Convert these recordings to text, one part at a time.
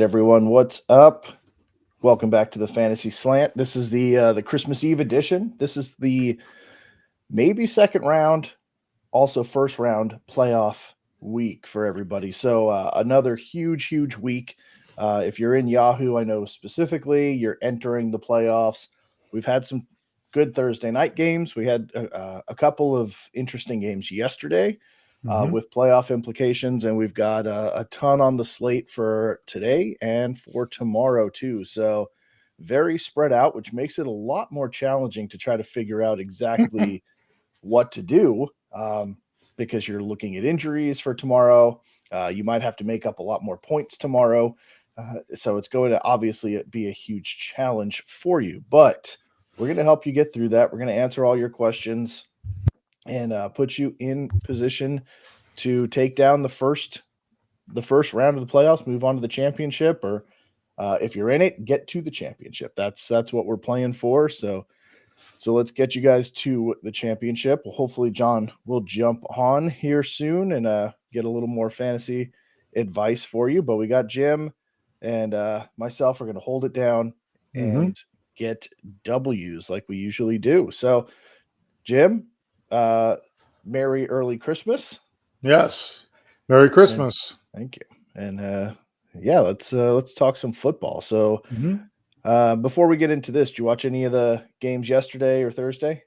Everyone, what's up? Welcome back to the Fantasy Slant. This is the Christmas Eve edition. This is the maybe second round, also first round playoff week for everybody. So another huge week. If you're in Yahoo, I know specifically you're entering the playoffs. We've had some good Thursday night games. We had a couple of interesting games yesterday with playoff implications, and we've got a ton on the slate for today and for tomorrow too. So very spread out, which makes it a lot more challenging to try to figure out exactly what to do because you're looking at injuries for tomorrow. You might have to make up a lot more points tomorrow. So it's going to obviously be a huge challenge for you, but we're going to help you get through that. We're going to answer all your questions and put you in position to take down the first round of the playoffs, move on to the championship, or if you're in it, get to the championship. That's what we're playing for. So let's get you guys to the championship. Well, hopefully John will jump on here soon and get a little more fantasy advice for you. But we got Jim and myself are going to hold it down and get W's like we usually do. So, Jim, Merry early Christmas. Yes. Merry And Christmas. thank you. And yeah, let's talk some football. So, before we get into this, did you watch any of the games yesterday or Thursday?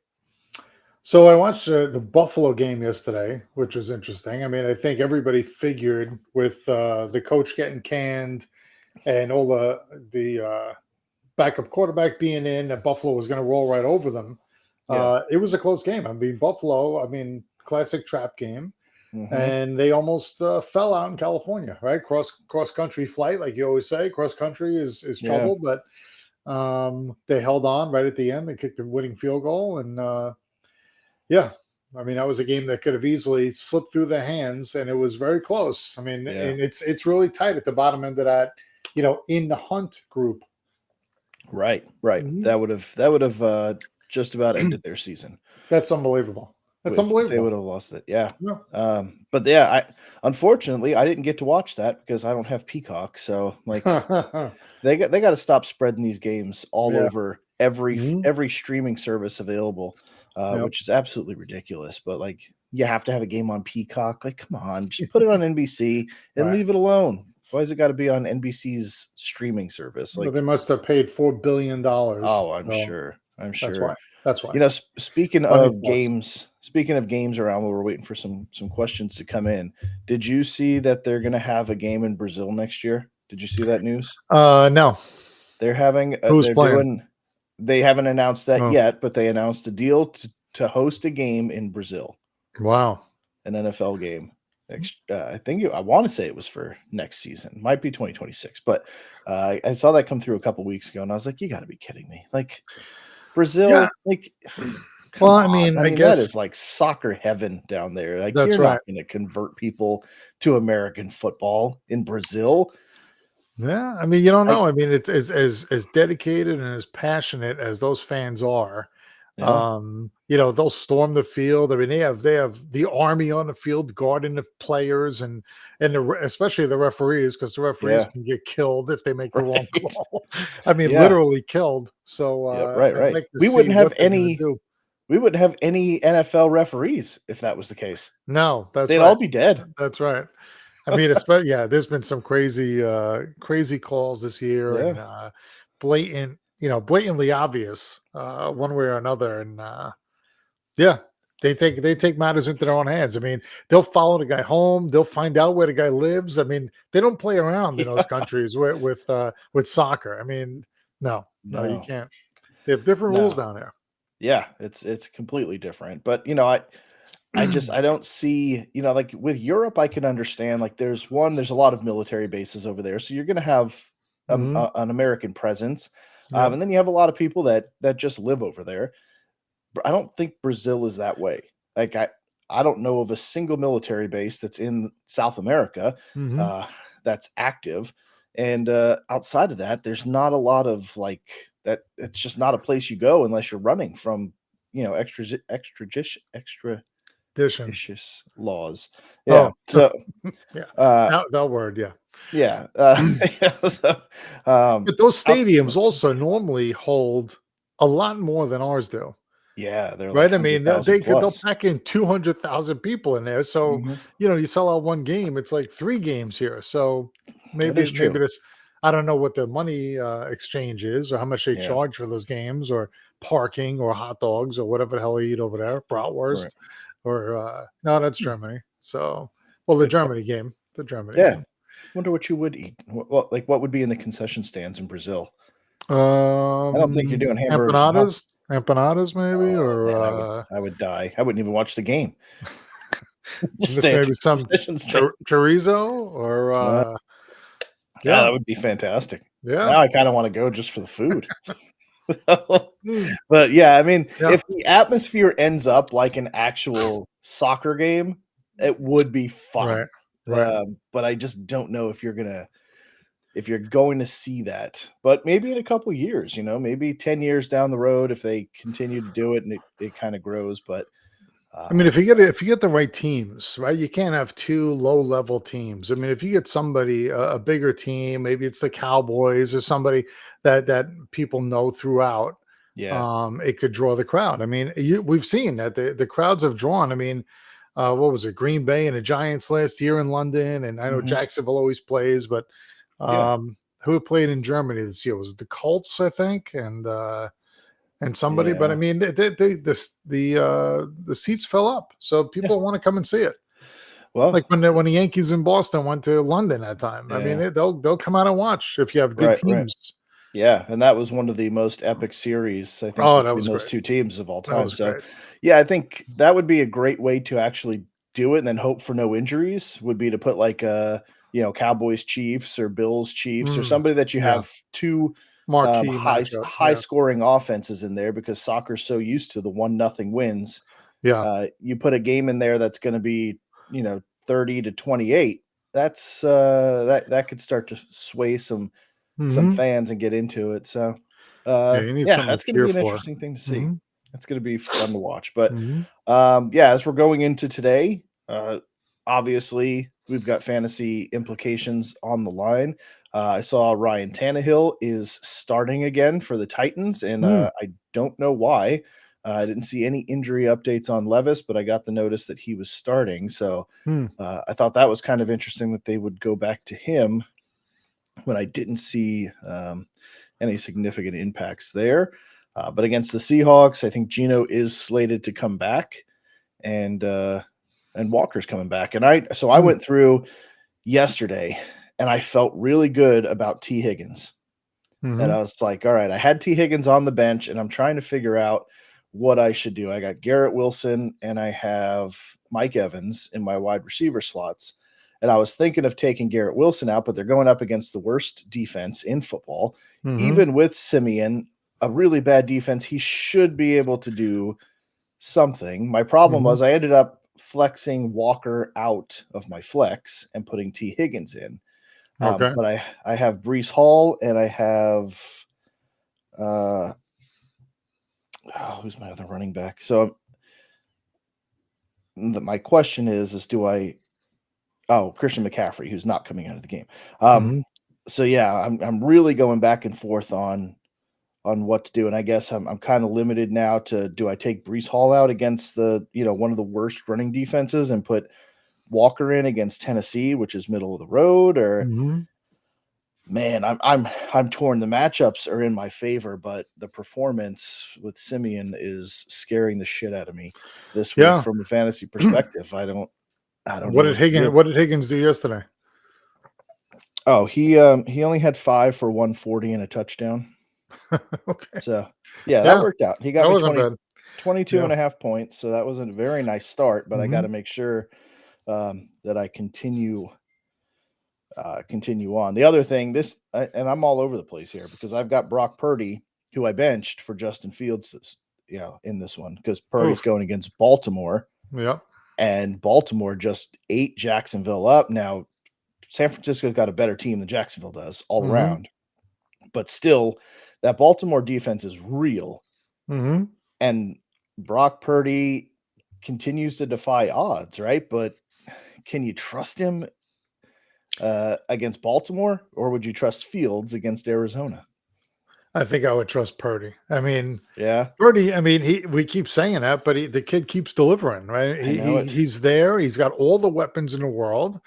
So I watched the Buffalo game yesterday, which was interesting. I mean, I think everybody figured with the coach getting canned and all the backup quarterback being in that Buffalo was going to roll right over them. Yeah. It was a close game. I mean, Buffalo, classic trap game. Mm-hmm. And they almost fell out in California, right? Cross country flight, like you always say. Cross country is Yeah. trouble, but they held on right at the end. They kicked the winning field goal, and yeah, I mean that was a game that could have easily slipped through their hands, and it was very close. I mean, Yeah. and it's really tight at the bottom end of that, in the hunt group. Right. Mhm. That would have just about ended their season. That's unbelievable. That's If they unbelievable. would have lost it. Yeah. Yeah. But yeah, I unfortunately I didn't get to watch that because I don't have Peacock. So like they got to stop spreading these games all Yeah. over every Mhm. every streaming service available, Yep. which is absolutely ridiculous. But like you have to have a game on Peacock. Like, come on, just put it on NBC and Right. leave it alone. Why has it got to be on NBC's streaming service? Well, they Like, must have paid $4 billion. oh, I'm So sure. I'm that's sure. why. That's why. Speaking Money of talks. games around while we're waiting for some questions to come in, did you see that they're going to have a game in Brazil next year? Did you see that news? No. They're having Who's they're playing? doing they haven't announced that Oh, yet, but they announced a deal to host a game in Brazil, wow. an NFL game. Next, I want to say it was for next season, might be 2026, but I saw that come through a couple weeks ago, and I was like, you got to be kidding me! Like Yeah. Brazil, like Well, come I on. mean, I I mean, that guess is like soccer heaven down there. Like that's you're right. not going to convert people to American football in Brazil. Yeah. I mean, you don't Like, know. I mean, it's as dedicated and as passionate as those fans are. yeah, They'll storm the field. I mean, they have the army on the field guarding the players and especially the referees, because the referees yeah, can get killed if they make the wrong right. call. I mean, Yeah, literally killed. So yep, right, I'd right. like to see what they're going to do. We wouldn't have any NFL referees if that was the case. No, that's They'd all right. be dead. That's right. I mean, especially yeah, there's been some crazy calls this year, and Yeah, blatantly obvious, one way or another, and yeah, they take matters into their own hands. I mean, they'll follow the guy home. They'll find out where the guy lives. I mean, they don't play around in those yeah. countries with soccer. I mean, no, you No, can't. They have different rules no. down there. Yeah, it's completely different. But I don't see, like with Europe, I can understand. Like, there's a lot of military bases over there, so you're going to have Hmm. an American presence, Yep. and then you have a lot of people that just live over there. But I don't think Brazil is that way. Like, I don't know of a single military base that's in South America Hmm. uh, that's active, and outside of that, there's not a lot of like that. It's just not a place you go unless you're running from extra Edition. vicious laws. Yeah. Oh, So, yeah. uh, That word, yeah. yeah. So, But those up- stadiums also normally hold a lot more than ours do. yeah, they're like Right, I hundred mean, thousand they'll plus. pack in 200,000 people in there, so, Mhm. you sell out one game, it's like 3 games here, so That is maybe true. this I don't know what the money, exchange is or how much they Yeah. charge for those games or parking or hot dogs or whatever the hell they eat over there, Right. bratwurst or, no, that's Hmm. Germany, so well, Good call. the Germany Yeah. game. Wonder what you would eat. What would be in the concession stands in Brazil? I don't think you're Um, doing hamburgers and hot. empanadas maybe, Oh or, man, I would die. I wouldn't even watch the game. Just just stay at maybe the some concession stand. chorizo or, Yeah, yeah. that would be fantastic. Yeah. Now I kind of want to go just for the food. Mm. But yeah, I mean, Yeah. if the atmosphere ends up like an actual soccer game, it would be fun. Right. Right. But I just don't know if you're going to see that. But maybe in a couple years, maybe 10 years down the road, if they continue to do it and it kind of grows. But I mean, um, if you get the right teams, right, you can't have 2 low-level teams. I mean, if you get somebody, a bigger team, maybe it's the Cowboys or somebody that people know throughout, yeah. it could draw the crowd. I mean, we've seen that the crowds have drawn. I mean, what was it? Green Bay and the Giants last year in London, and I know Mhm. Jacksonville always plays, but Yeah. who played in Germany this year? Was it the Colts, I think? And somebody, but I Yeah. mean, the seats fill up, so Yeah. people want to come and see it. Like Well, when the Yankees in Boston went to London that time. I mean, yeah. they'll come out and watch if you have good Right, right. teams. Yeah, and that was one of the most epic series, I think, Oh, that between was those great. 2 teams of all That time. was So, great. yeah, I think that would be a great way to actually do it and then hope for no injuries, would be to put, like, Cowboys Chiefs or Bills Chiefs or Mm, somebody that you yeah, have 2, marquee matchup. high Yeah, scoring offenses in there because soccer's so used to the 1-0 wins. yeah. You put a game in there that's gonna be, 30 to 28, that's, that could start to sway some Hmm. fans and get into it. So, Yeah, you need yeah, something to that's gonna cheer be an for. interesting thing to see. Hmm. That's gonna be fun to watch. But, Hmm. yeah, as we're going into today, obviously, we've got fantasy implications on the line. I saw Ryan Tannehill is starting again for the Titans, and, Mm, I don't know why. I didn't see any injury updates on Levis, but I got the notice that he was starting. So, mm, I thought that was kind of interesting that they would go back to him when I didn't see any significant impacts there. But against the Seahawks, I think Gino is slated to come back, and Walker's coming back. And I mm, went through yesterday, and I felt really good about T. Higgins. And mhm, I was like, all right, I had T. Higgins on the bench, and I'm trying to figure out what I should do. I got Garrett Wilson and I have Mike Evans in my wide receiver slots. And I was thinking of taking Garrett Wilson out, but they're going up against the worst defense in football. mhm, Even with Simeon, a really bad defense, he should be able to do something. My problem mhm. was I ended up flexing Walker out of my flex and putting T. Higgins in. Okay. But I have Brees Hall and I have uh who's my other running back? So my question is do I Christian McCaffrey, who's not coming out of the game. Um, Mhm, so yeah, I'm really going back and forth on what to do, and I guess I'm kind of limited now to do I take Brees Hall out against the one of the worst running defenses and put Walker in against Tennessee, which is middle of the road, or mhm. man, I'm torn. The matchups are in my favor, but the performance with Simeon is scaring the shit out of me this week Yeah. from a fantasy perspective. I don't know what to do. What did Higgins do yesterday? Oh, he only had 5 for 140 and a touchdown. Okay. So, yeah, that Yeah, worked out. He got that me wasn't bad. 22 Yeah. and a half points, so that was a very nice start, but I Mhm, gotta make sure, that I continue on. The other thing, and I'm all over the place here because I've got Brock Purdy, who I benched for Justin Fields in this one because Purdy's oof. going against Baltimore, Yep. and Baltimore just ate Jacksonville up. Now, San Francisco's got a better team than Jacksonville does all Mhm, around. But still, that Baltimore defense is real. mhm. And Brock Purdy, continues to defy odds, right? But can you trust him against Baltimore, or would you trust Fields against Arizona? I think I would trust Purdy. I mean, Yeah, Purdy. I mean, we keep saying that, but the kid keeps delivering. Right? I know it. He's there. He's got all the weapons in the world.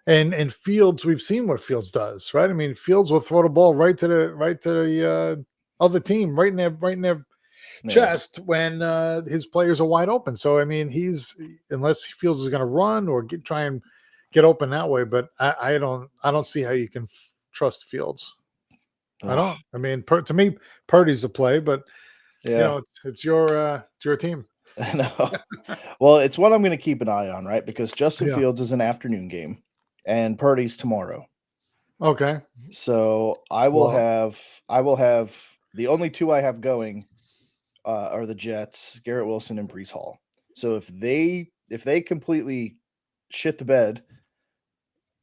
And Fields, we've seen what Fields does, right? I mean, Fields will throw the ball right to the other team, right in their Yeah, chest when his players are wide open. So I mean, he's unless Fields is going to run or try and get open that way, but I don't see how you can trust Fields. I ugh, don't. I mean, to me, Purdy's a play, but you yeah. know, it's your team. I know. Well, it's one I'm going to keep an eye on, right? Because Justin Yeah. Fields is an afternoon game, and Purdy's tomorrow. Okay. So Well. I will have the only two I have going are the Jets, Garrett Wilson and Brees Hall. So if they completely shit the bed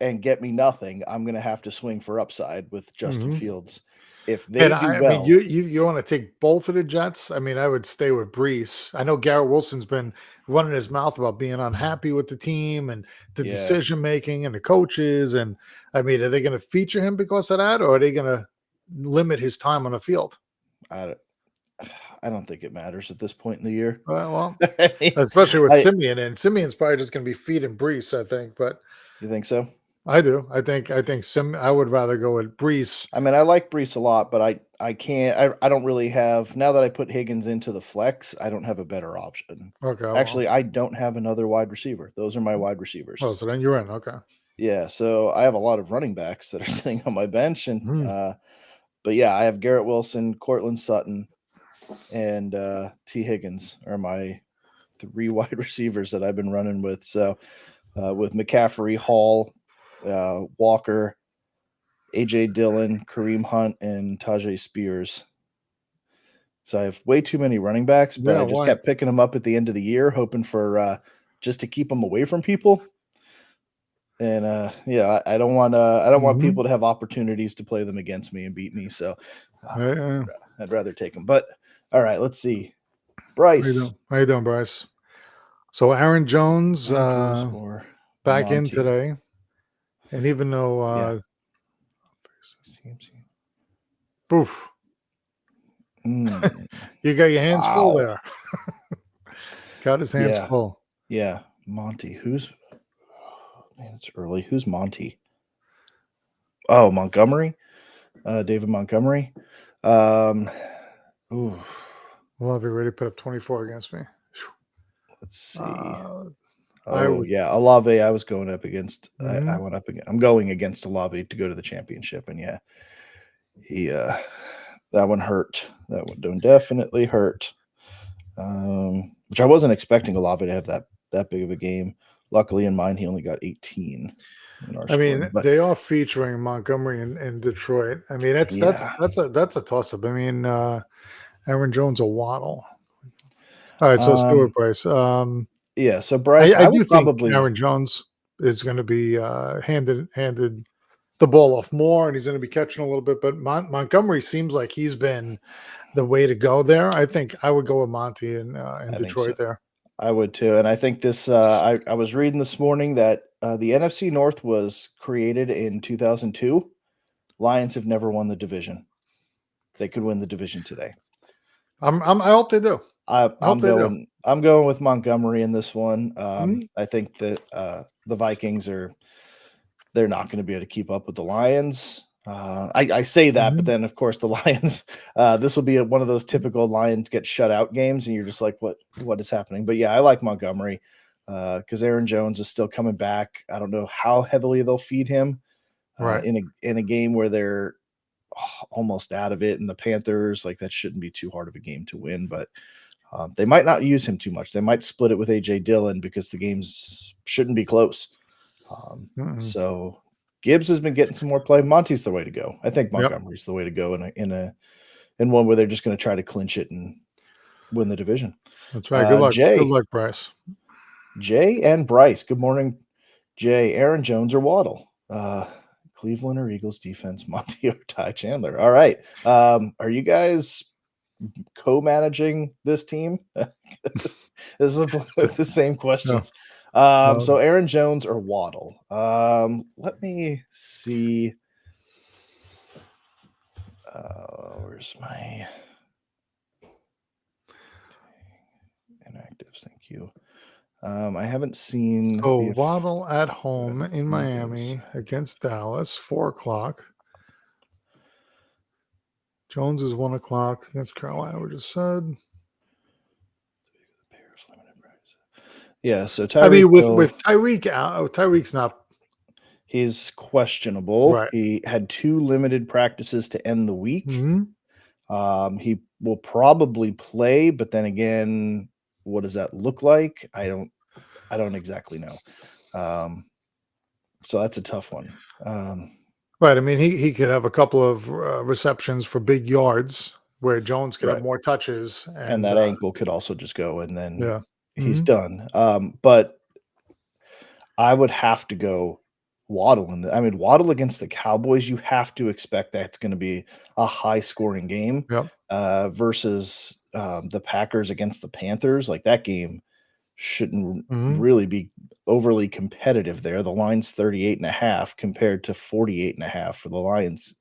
and get me nothing, I'm gonna have to swing for upside with Justin Mhm. Fields. If And they do I mean, well, you want to take both of the Jets? I mean, I would stay with Brees. I know Garrett Wilson's been running his mouth about being unhappy with the team and the yeah, decision making and the coaches. And I mean, are they going to feature him because of that, or are they going to limit his time on the field? I don't- I don't think it matters at this point in the year. Well, I mean, especially with I Simeon, and Simeon's probably just going to be feeding Brees, I think. But you think so? I do. I think I would rather go with Brees. I mean, I like Brees a lot, but I can't. I don't really have now that I put Higgins into the flex. I don't have a better option. Okay. Well, Actually, I don't have another wide receiver. Those are my wide receivers. so then you're in. Okay. Yeah, so I have a lot of running backs that are sitting on my bench, and Hmm. but yeah, I have Garrett Wilson, Cortland Sutton, and T. Higgins are my three wide receivers that I've been running with. So with McCaffrey, Hall, Walker, AJ Dillon, Kareem Hunt, and Tajay Spears. So I have way too many running backs, but Yeah. I just Why? kept picking them up at the end of the year, hoping for just to keep them away from people. And yeah, I don't want Hmm. people to have opportunities to play them against me and beat me. So Yeah. I'd rather take them. But all right, let's see. How you Bryce, doing? How you doing, Bryce? So Aaron Jones Broncos or back in Monty? today, and even though Yeah. oof, Mm, you got your hands full wow. there. Got his hands Yeah. full. Yeah. Monty. Who's man, it's early. Who's Monty? Oh, Montgomery. David Montgomery. Um ooh, Love you ready to put up 24 against me. let's see. Uh, I Oh would. yeah, Olave. I was going up against. I Mhm. went up against. I'm going against Olave to go to the championship, and yeah, he that one hurt. That one definitely hurt. Which I wasn't expecting Olave to have that big of a game. Luckily, in mine, he only got 18 in our I mean, scoring. But they are featuring Montgomery in Detroit. I mean, yeah, that's a toss up. I mean, Aaron Jones a Waddle. All right, so Stewart um, Price. yeah. So Bryce, I I do would think probably. Aaron Jones is going to be handed the ball off more, and he's going to be catching a little bit. But Montgomery seems like he's been the way to go there. I think I would go with Monty in I think so. Detroit there. I would too, and I think this. I was reading this morning that the NFC North was created in 2002. Lions have never won the division. They could win the division today. I hope they do. I hope they do. I'm going with Montgomery in this one. Mhm. I think that the Vikings are they're not going to be able to keep up with the Lions. I say that, but Mhm. then of course the Lions. This will be one of those typical Lions get shut out games, and you're just like, what is happening? But yeah, I like Montgomery because Aaron Jones is still coming back. I don't know how heavily they'll feed him Right. in a game where they're almost out of it, and the Panthers like that shouldn't be too hard of a game to win, but. They might not use him too much. They might split it with AJ Dillon because the games shouldn't be close. Mhm. So Gibbs has been getting some more play. Monty's the way to go. I think Yep. Montgomery's the way to go in one where they're just going to try to clinch it and win the division. That's right. Good luck. Good Jay, luck, Bryce. Jay and Bryce. Good morning, Jay. Aaron Jones or Waddle? Cleveland or Eagles defense? Monty or Ty Chandler? All right. Are you guys co-managing this team? This is the same No. questions. So Aaron Jones or Waddle? Let me see. Where's my inactives? Thank you. I haven't seen So the Waddle at home in Egos. Miami against Dallas, 4:00. Jones is 1:00 against Carolina, we just said. Yeah, so I Tyreek mean, with Hill, with Tyreek out, Tyreek's not he's questionable. right. He had 2 limited practices to end the week. Hmm. He will probably play, but then again, what does that look like? I don't exactly know. So that's a tough one. Right. I mean, he could have a couple of receptions for big yards where Jones could have Right. more touches, And and that ankle could also just go and then yeah. he's Hmm. done. But I would have to go Waddle Waddle against the Cowboys, you have to expect that's going to be a high scoring game Yep. versus the Packers against the Panthers. Like that game shouldn't Hmm. really be overly competitive there. The line's 38.5 compared to 48.5 for the Lions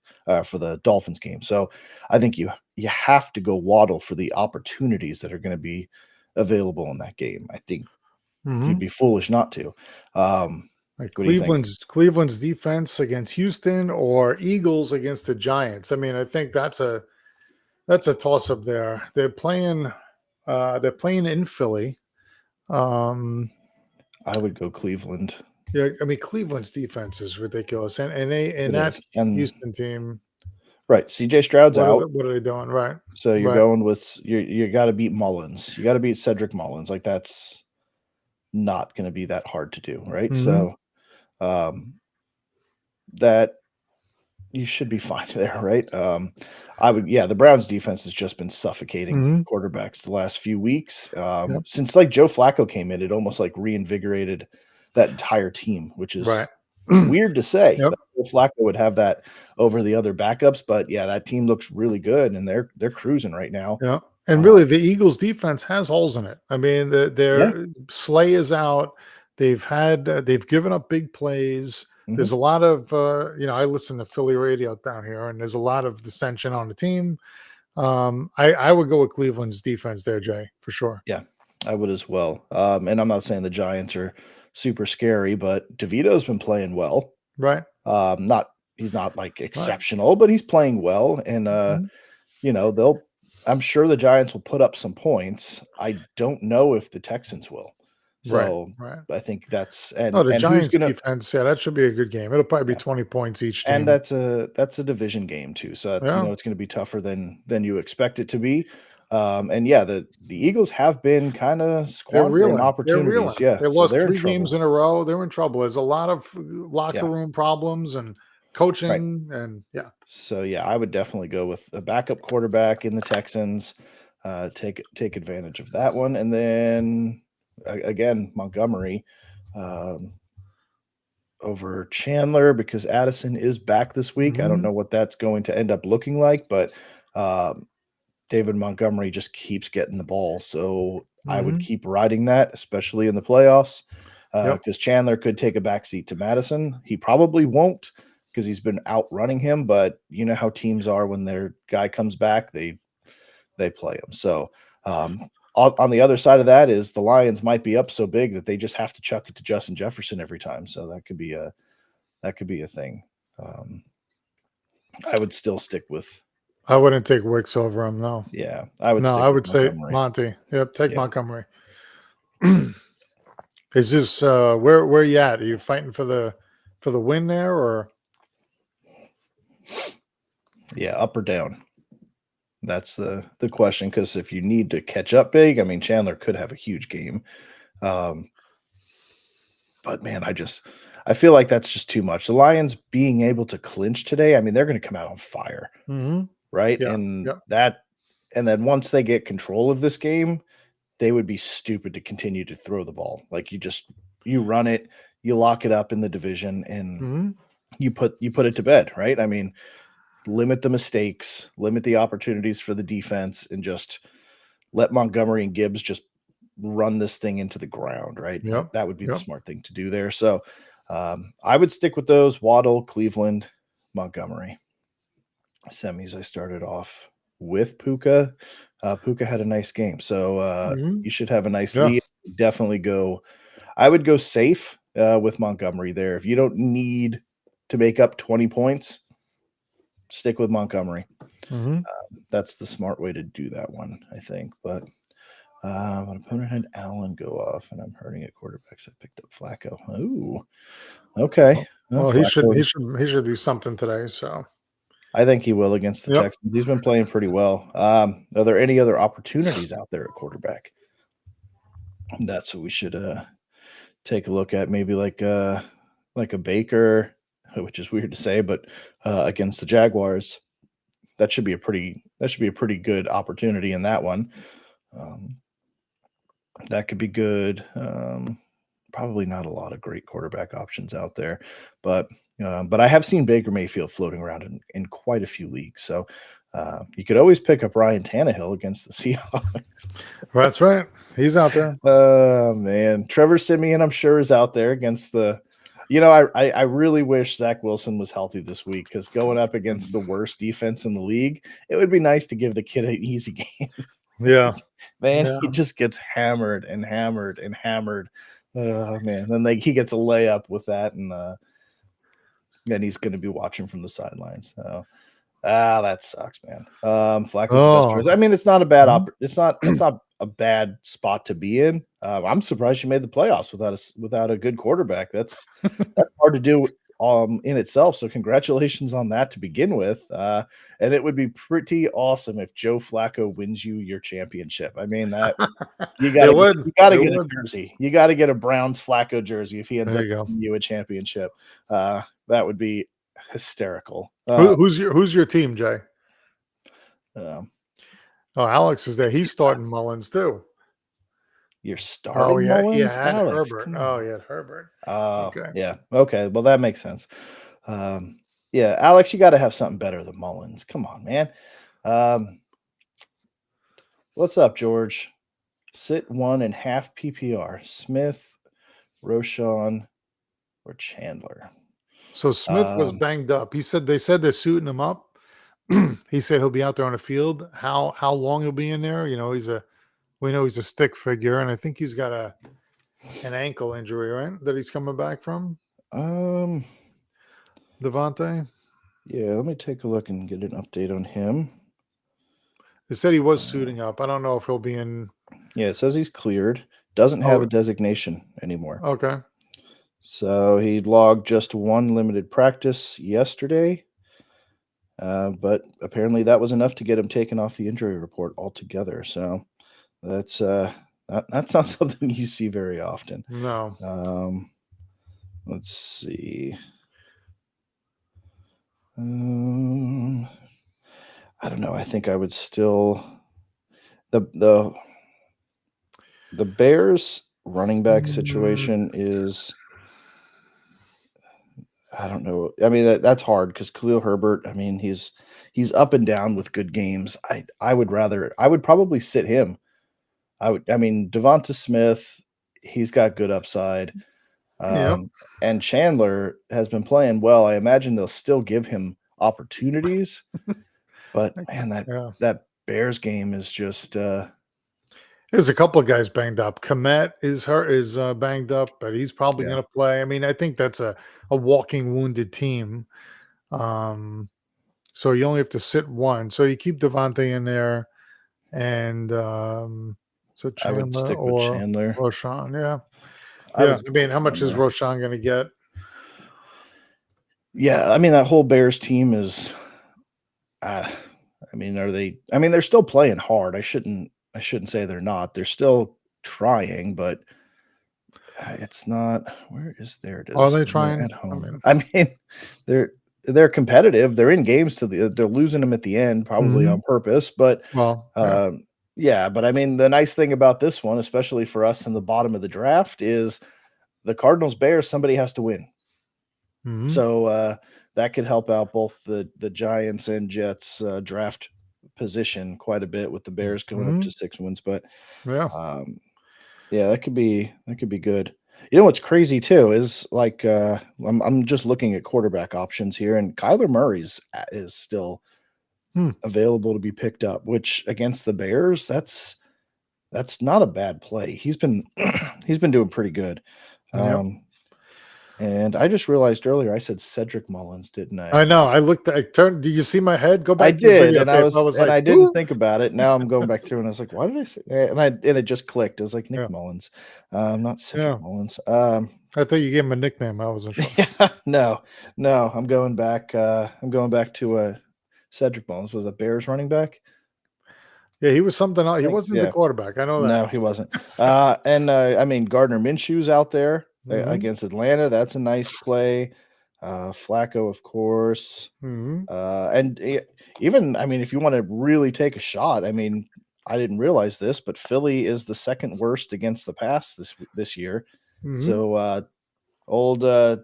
for the Dolphins game. So I think you have to go Waddle for the opportunities that are going to be available in that game. I think you'd Hmm. be foolish not to. Like What do you think? Cleveland's defense against Houston or Eagles against the Giants. I mean, I think that's a toss up there. They're playing in Philly. I would go Cleveland. Yeah, I mean Cleveland's defense is ridiculous, and It that is. And Houston team, right, CJ Stroud's out. what are they doing? Right, So you're right. going with you got to beat Mullins. You got to beat Cedric Mullins. Like that's not going to be that hard to do, right? Mm-hmm. So um, that you should be fine there, right? The Browns defense has just been suffocating Mm-hmm. quarterbacks the last few weeks. Yep. Since like Joe Flacco came in, it almost like reinvigorated that entire team, which is Right. weird to say Yep. that Joe Flacco would have that over the other backups, but yeah, that team looks really good and they're cruising right now. Yeah. And Uh, really, the Eagles' defense has holes in it. I mean, yeah. their Slay is out. They've given up big plays. Mhm. There's a lot of I listen to Philly radio down here, and there's a lot of dissension on the team. I would go with Cleveland's defense there, Jay, for sure. Yeah, I would as well. And I'm not saying the Giants are super scary, but DeVito's been playing well. Right. Not he's not like Right. exceptional, but he's playing well. And Mhm. they'll I'm sure the Giants will put up some points. I don't know if the Texans will. Right. So Right. I think that's Oh, the and who's Giants gonna defense, yeah, that should be a good game. It'll probably be yeah. 20 points each And team. that's a division game too. So that's Yeah, it's gonna be tougher than you expect it to be. And yeah, the Eagles have been kind of they're squandering reeling. They're opportunities. reeling. Yeah, They so lost they're in 3 games trouble. in a row. They're in trouble. There's a lot of locker Yeah, room problems and right. coaching and yeah. So yeah, I would definitely go with a backup quarterback in the Texans. Take advantage of that one, and then again Montgomery um, over Chandler because Addison is back this week. I don't Mhm. know what that's going to end up looking like, but um, David Montgomery just keeps getting the ball, so I would Mhm. keep riding that, especially in the playoffs, Yep. because Chandler could take a backseat to Madison. He probably won't because he's been outrunning him, but you know how teams are when their guy comes back, they play him. So on the other side of that is the Lions might be up so big that they just have to chuck it to Justin Jefferson every time. So that could be a thing. Um, I would still stick with I wouldn't take Wicks over him, no. yeah, I would No, stick I with would say Montgomery. Monty. Yep, take Yeah. Montgomery. Is this where you at? Are you fighting for the win there or Yeah, up or down. That's the question because if you need to catch up big, I mean Chandler could have a huge game. Um, but man, I feel like that's just too much. The Lions being able to clinch today, I mean, they're going to come out on fire, Mhm. right? Yeah. Yep. And then once they get control of this game, they would be stupid to continue to throw the ball. Like you run it, you lock it up in the division, and Mhm. you put it to bed, right? I mean, limit the mistakes, limit the opportunities for the defense, and just let Montgomery and Gibbs just run this thing into the ground, right? Yep. That would be the Yep. smart thing to do there. So I would stick with those: Waddle, Cleveland, Montgomery. Semis, I started off with Puka. Puka had a nice game, so Mhm. you should have a nice Yeah. lead. Definitely go. I would go safe with Montgomery there. If you don't need to make up 20 points, stick with Montgomery. Mhm. That's the smart way to do that one, I think. But my opponent had Allen go off, and I'm hurting at quarterbacks. I picked up Flacco. Ooh, okay. Well, Well, he should Flacco, he should he should do something today. So I think he will against the yep. Texans. He's been playing pretty well. Are there any other opportunities out there at quarterback? That's what we should take a look at. Maybe like a Baker, which is weird to say, but against the Jaguars, that should be a pretty good opportunity in that one. Um, that could be good. Probably not a lot of great quarterback options out there, but I have seen Baker Mayfield floating around in quite a few leagues. So you could always pick up Ryan Tannehill against the Seahawks. That's right. He's out there. Oh man, Trevor Simeon, I'm sure, is out there against the. I really wish Zach Wilson was healthy this week, because going up against the worst defense in the league, it would be nice to give the kid an easy game. Yeah. Man, Yeah. he just gets hammered and hammered and hammered. Oh man, then he gets a layup with that, and then he's going to be watching from the sidelines. So that sucks, man. Flacco's the best choice. Oh. I mean, it's not a bad Mhm. it's not a bad spot to be in. I'm surprised you made the playoffs without a good quarterback. That's hard to do in itself. So congratulations on that to begin with. And it would be pretty awesome if Joe Flacco wins you your championship. I mean, that you It gotta would. you gotta It get a would. jersey. You gotta get a Browns Flacco jersey if he ends There up you go. winning you a championship. That would be hysterical. Who's your team, Jay? Um, Oh, Alex is there. He's starting Mullins too. you're Oh, starting yeah. He Mullins, had Alex. Herbert. Come Oh, on. he had Herbert. Oh, Okay. yeah. Okay. Well, that makes sense. Um, yeah, Alex, you got to have something better than Mullins. Come on, man. Um, what's up, George? Sit 1.5 PPR. Smith, Roshan, or Chandler? So Smith was Um, banged up. They said they're suiting him up. He said he'll be out there on the field. How long he'll be in there? We know he's a stick figure, and I think he's got an ankle injury, right? That he's coming back from. um, Devontae. yeah, let me take a look and get an update on him. They said he was Uh, suiting up. I don't know if he'll be in. yeah, it says he's cleared. Doesn't have a Oh, designation anymore. okay. So he logged just one limited practice yesterday. But apparently that was enough to get him taken off the injury report altogether. So that's not something you see very often. No. Um, let's see. I don't know. I think I would still the the the Bears running back Mm, situation is, I don't know. I mean, that's hard because Khalil Herbert, I mean, he's up and down with good games. I would probably sit him. I mean, Devonta Smith, he's got good upside. yep. Um, and Chandler has been playing well. I imagine they'll still give him opportunities, but man, Yeah. that Bears game is just There's a couple of guys banged up. Komet is banged up, but he's probably yeah. going to play. I mean, I think that's a walking wounded team. Um, so you only have to sit one. So you keep Devontae in there, and so I would Chandler stick with or Chandler. Roshan. Yeah, I yeah. would I stick mean, with how much is Chandler. Roshan going to get? Yeah, I mean that whole Bears team is uh, I mean, are they? I mean, they're still playing hard. I shouldn't say they're not. They're still trying, but it's not. Where is there? It Are is. they They're trying? at I home. mean, I mean, they're they're competitive. They're in games they're losing them at the end, probably mhm. on purpose. But Well, yeah. yeah. But I mean, the nice thing about this one, especially for us in the bottom of the draft, is the Cardinals Bears. Somebody has to win. Hmm. So that could help out both the Giants and Jets draft position quite a bit with the Bears going up Hmm. to 6 wins. But Yeah. um, Yeah, that could be good. You know what's crazy too is like I'm just looking at quarterback options here, and Kyler Murray's is still Hmm. available to be picked up, which against the Bears, that's not a bad play. He's been he's been doing pretty good. Yep. And I just realized earlier I said Cedric Mullins, didn't I? I know. I looked. I turned. Do you see my head? Go I back to the did, and videotape. I was like, I didn't "Who?" think about it. Now I'm going back through, and I was like, "Why did I say?" And it just clicked. I was like, Yeah. Nick Mullins, not Cedric Yeah. Mullins. I thought you gave him a nickname. I wasn't sure. Yeah, no, no. I'm going back. I'm going back to Cedric Mullins was a Bears running back. Yeah, he was something else. I He think. wasn't the Yeah, quarterback. I know that. no, he wasn't. So, And I mean Gardner Minshew's out there mhm, against Atlanta. That's a nice play. Flacco, of course. mhm, Even, I mean, if you want to really take a shot, I mean, I didn't realize this, but Philly is the second worst against the pass this year. mhm. So old Tommy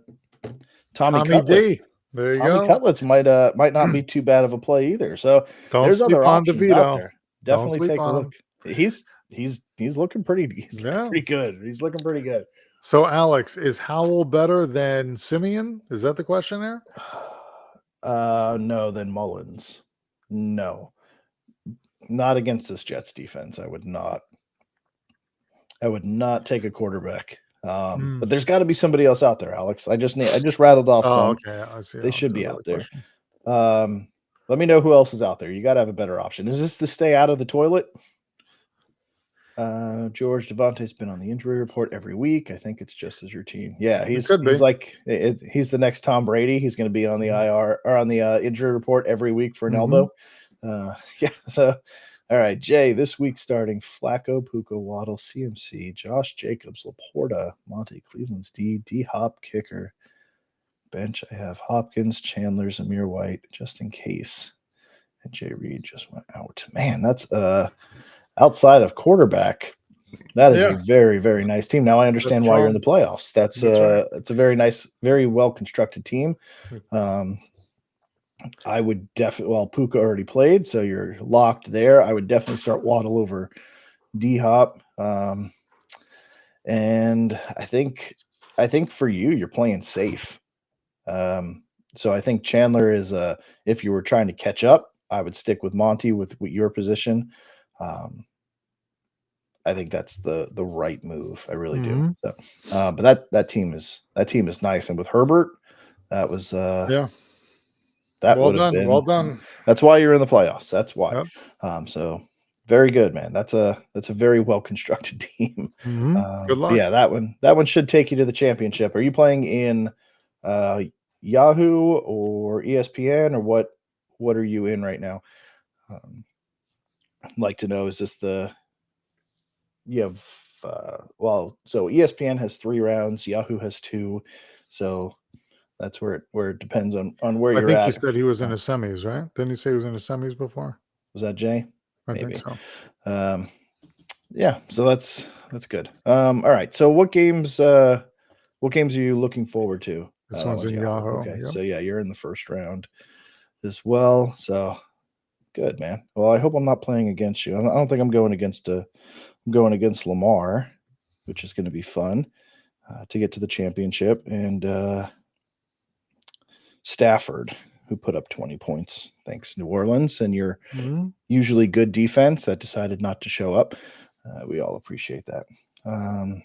Tommy Cutlets, D. There you Tommy go. Cutlets might not be too bad of a play either. So Don't there's sleep other on options out DeVito. there. Don't Definitely sleep take a on look. him. He's looking pretty. He's looking Yeah. pretty good. He's looking pretty good. So, Alex, is Howell better than Simeon? Is that the question there? No, then Mullins. No, not against this Jets defense. I would not take a quarterback. Hmm. But there's got to be somebody else out there, Alex. I just rattled off Oh, some. okay. I see. They Oh, is should that be the out there. question? Let me know who else is out there. You got to have a better option. Is this to stay out of the toilet? George Devontae's been on the injury report every week. I think it's just his routine. Yeah, It could he's be. like he's the next Tom Brady. He's going to be on the Mhm. IR or on the injury report every week for an Mhm. elbow. Yeah. So, all right, Jay. This week starting Flacco, Puka, Waddle, CMC, Josh Jacobs, Laporta, Monte Cleveland's D Hop kicker. Bench. I have Hopkins, Chandler, Zamir White, just in case. And Jay Reed just went out. Man, that's outside of quarterback. That is a Yeah, very, very nice team. Now I that's understand why you're in strong. the playoffs. That's right. It's a very nice, very well constructed team. Um, I would definitely Puka already played, so you're locked there. I would definitely start Waddle over D Hop. And I think for you, you're playing safe. So I think Chandler is if you were trying to catch up, I would stick with Monty with your position. Um, I think that's the right move. I really do. Mhm. So, but that team is nice, and with Herbert, that was Yeah. that Well would have done. Well been. done. That's why you're in the playoffs. That's why. Yep. So very good, man. That's a very well constructed team. Mhm. Good But luck. yeah, that one should take you to the championship. Are you playing in uh, Yahoo or ESPN or what? What are you in right now? I'd like to know, is this the you have so ESPN has 3 rounds, Yahoo has 2, so that's where it depends on where I you're think he at. said he was in Uh, the semis, right? Didn't he say he was in the semis before? was that Jay? I think Maybe. so. Um, yeah, so that's good. All right. So what games are you looking forward to? This That one's one's in Yahoo. Yahoo. Okay. Yep. So yeah, you're in the first round as well. So good, man. Well, I hope I'm not playing against you. I don't think I'm going against Lamar, which is going to be fun to get to the championship, and Stafford, who put up 20 points. Thanks, New Orleans, and your Mhm. usually good defense that decided not to show up. We all appreciate that. All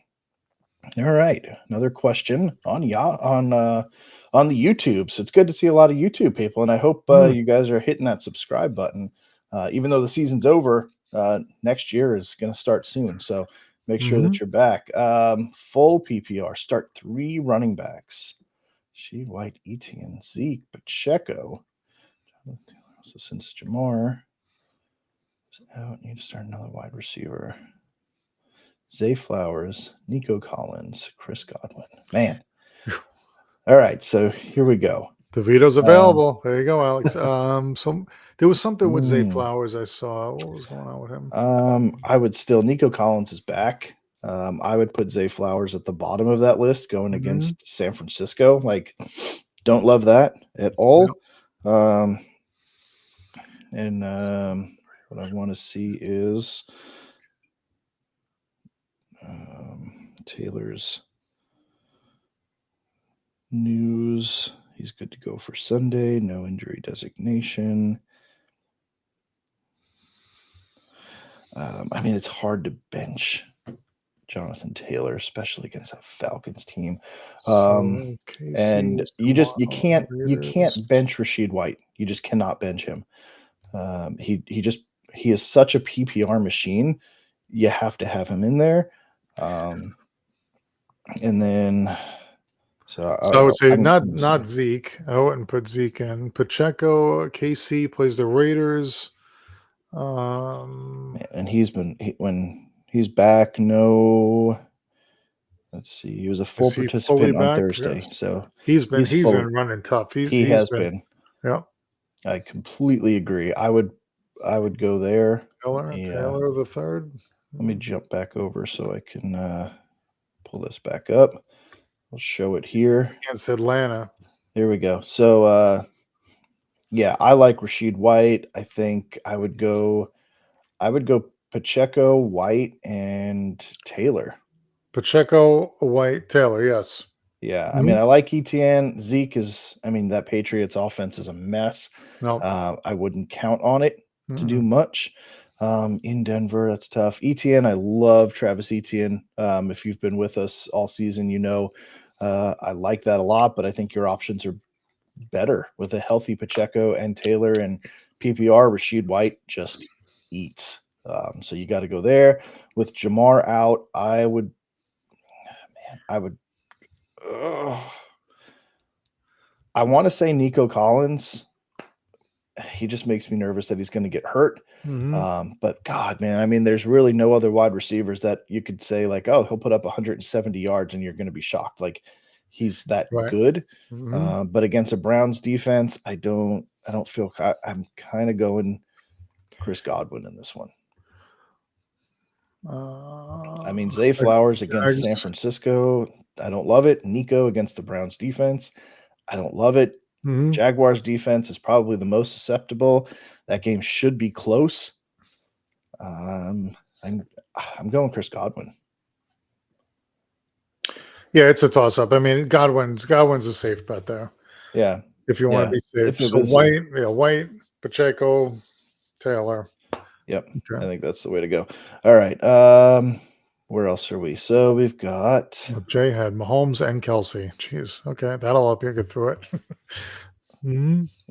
right, another question on the YouTube. So it's good to see a lot of YouTube people, and I hope Mm. you guys are hitting that subscribe button. Even though the season's over, next year is going to start soon. So make sure that Mhm. you're back. Full PPR. Start 3 running backs. She White, Etienne, Zeke, Pacheco. So since Jamar is out, need to start another wide receiver. Zay Flowers, Nico Collins, Chris Godwin. Man. All right, so here we go. DeVito's Um, available. There you go, Alex. There was something with Zay mm, Flowers I saw. What was going on with him? I would still Nico Collins is back. I would put Zay Flowers at the bottom of that list going Mhm. against San Francisco. Like, don't love that at Yep. all. Um, and what I want to see is Taylor's news. He's good to go for Sunday. No injury designation. I mean, it's hard to bench Jonathan Taylor, especially against that Falcons team. So And KC's you tomorrow, you Raiders. can't bench Rashid White. You just cannot bench him. He is such a PPR machine. You have to have him in there. And then So I would say I'm not Zeke. I wouldn't put Zeke in. Pacheco, KC plays the Raiders. and when he's back. No, let's see. He was a full Is he fully participant on back? Thursday, Yes. so He's been fully. running tough. He He's has been been. yeah. I completely agree. I would go there. Taylor the third. Let me jump back over so I can pull this back up. I'll show it here. Against Atlanta. Here we go. So yeah, I like Rashid White. I think I would go Pacheco, White, and Taylor. Pacheco, White, Taylor, yes. Yeah, I mean, I like ETN. Zeke is, I mean, that Patriots offense is a mess. No. I wouldn't count on it to do much. In Denver, that's tough. ETN, I love Travis Etienne. If you've been with us all season, you know I like that a lot, but I think your options are better with a healthy Pacheco and Taylor, and PPR. Rashid White just eats. So you got to go there. With Jamar out, I would. I want to say Nico Collins. He just makes me nervous that he's going to get hurt. But God, man, I mean, there's really no other wide receivers that you could say like, oh, he'll put up 170 yards and you're going to be shocked. Like he's that good. But against a Browns defense, I don't feel. I'm kind of going Chris Godwin in this one. I mean, Zay Flowers against San Francisco, I don't love it. Nico against the Browns defense, I don't love it. Jaguars defense is probably the most susceptible. That game should be close. I'm going Chris Godwin. Yeah, it's a toss up. I mean, Godwin's a safe bet there. Yeah. If you want to be safe. So White, Pacheco, Taylor. Yep. Okay. I think that's the way to go. All right. Where else are we? So we've got Jay had Mahomes and Kelsey. Jeez. Okay. That'll help you get through it.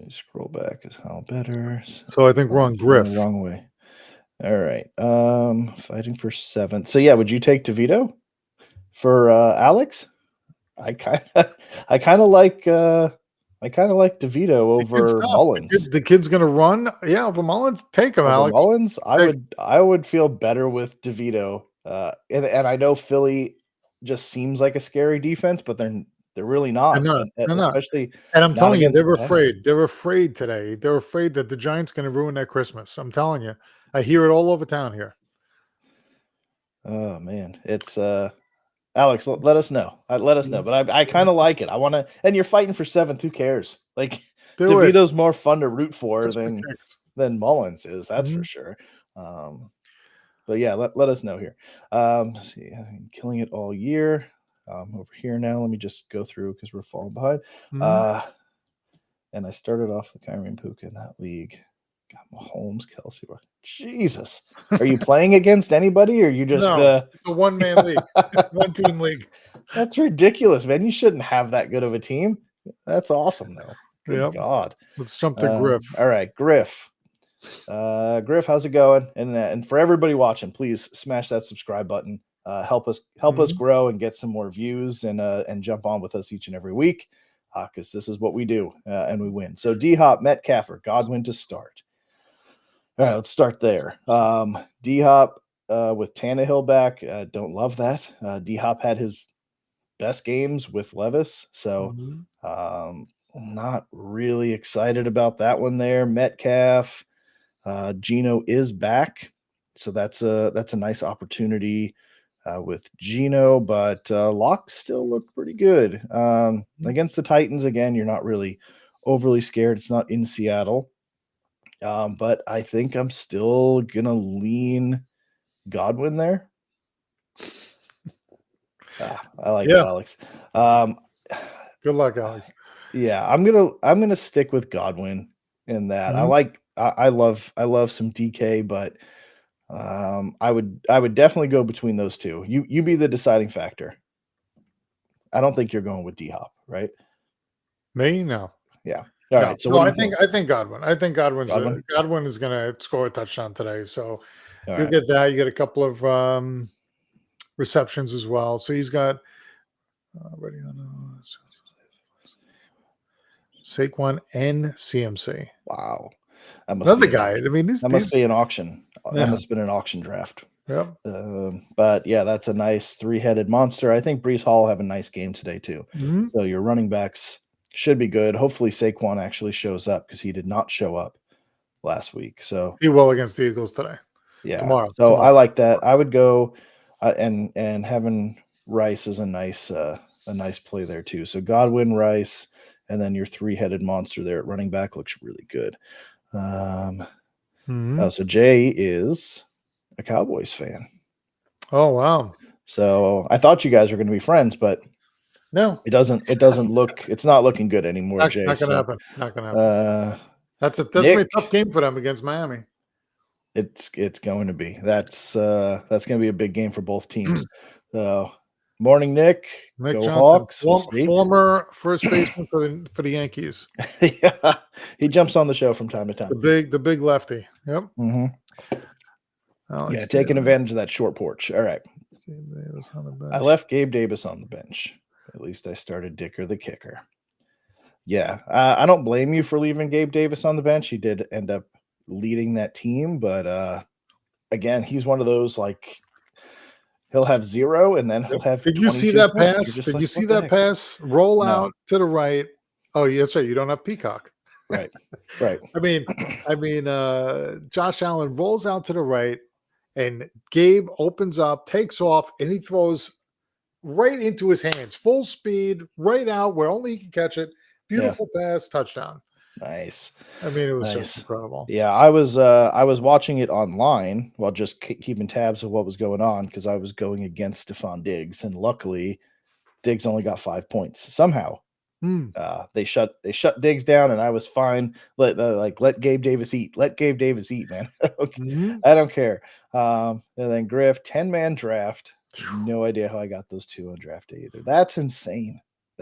Scroll back is how better. So I think we're on Griff. The wrong way. All right. Fighting for 7th. So yeah, would you take DeVito for Alex? I kind of like DeVito over Mullins. The kid's gonna run. Yeah, over Mullins. Take him, over Alex. Mullins. I would feel better with DeVito. And I know Philly just seems like a scary defense, but they're really not. Especially, and I'm telling you, they're afraid. They're afraid today. They're afraid that the Giants going to ruin their Christmas. I'm telling you, I hear it all over town here. Oh man, it's Alex. Let us know. Let us know. But I kind of like it. I want to. And you're fighting for 7th. Who cares? Like DeVito's more fun to root for than Mullins is. That's for sure. But yeah, let us know here. See, I'm killing it all year. Over here now. Let me just go through because we're falling behind. And I started off with Kyrie and Puka in that league. Got Mahomes, Kelsey. Jesus, are you playing against anybody, or you just? No, it's a one-man league, one-team league. That's ridiculous, man. You shouldn't have that good of a team. That's awesome, though. Good God. Let's jump to Griff. All right, Griff. Griff, how's it going? And for everybody watching, please smash that subscribe button. Help us grow and get some more views and jump on with us each and every week because this is what we do and we win. So D-Hop, Metcalf, or Godwin to start. All right, let's start there. D-Hop with Tannehill back. Don't love that. D-Hop had his best games with Levis, so not really excited about that one there. Metcalf. Gino is back, so that's a nice opportunity with Gino, but Locke still looked pretty good against the Titans. Again, you're not really overly scared. It's not in Seattle, but I think I'm still gonna lean Godwin there. I like it, Yeah. Alex. Um, Good luck, Alex. yeah, I'm gonna stick with Godwin in that. Mhm. I love some DK, but I would definitely go between those two. You be the deciding factor. I don't think you're going with D Hop, right? Me? No. Yeah. All No. right. So No, what do I you think think? I think Godwin. I think Godwin? Godwin is gonna score a touchdown today. So All you'll right. get that. You get a couple of receptions as well. So he's got ready on Saquon and CMC. Wow. That must Another be an guy. I auction. mean, That must be an auction. That yeah. must have been an auction draft. Yep. But yeah, that's a nice three-headed monster. I think Brees Hall will have a nice game today too. Mhm. So your running backs should be good. Hopefully Saquon actually shows up because he did not show up last week. So He will against the Eagles today. yeah, Tomorrow. so Tomorrow. I like that. I would go and having Rice is a nice play there too. So Godwin, Rice, and then your three-headed monster there at running back looks really good. Mhm. Oh, so Jay is a Cowboys fan. Oh wow. So I thought you guys were going to be friends, but No, it's not looking good anymore, Jay. not gonna So happen. Not gonna happen. uh That's gonna be a tough Nick, game for them against Miami. it's going to be. That's going to be a big game for both teams. So morning, Nick. Nick Go Johnson, Hawks. We'll see. former first baseman for the Yankees. Yeah, he jumps on the show from time to time. The big lefty. Yep. Hmm. Yeah, Alex taking Taylor. advantage of that short porch. All right. Davis on the I bench. left Gabe Davis on the bench. At least I started Dicker the kicker. Yeah, I don't blame you for leaving Gabe Davis on the bench. He did end up leading that team, but again, he's one of those like he'll have 0 and then he'll Yep. have Did you see 22 that points. You're pass? just Did like, you see what the that heck? pass? Roll No, out to the right. Oh, yeah, that's right. You don't have Peacock. right, right. Josh Allen rolls out to the right, and Gabe opens up, takes off, and he throws right into his hands, full speed, right out where only he can catch it. Yeah, Beautiful pass, touchdown. nice, It was just nice. incredible. Yeah, I was watching it online while just keeping tabs of what was going on because I was going against Stephon Diggs, and luckily Diggs only got 5 points somehow. Hmm. They shut Diggs down, and I was fine. Let Gabe Davis eat. Let Gabe Davis eat, man. Mhm. I don't care. And then Griff 10-man draft. No idea how I got those two on draft day either. That's insane.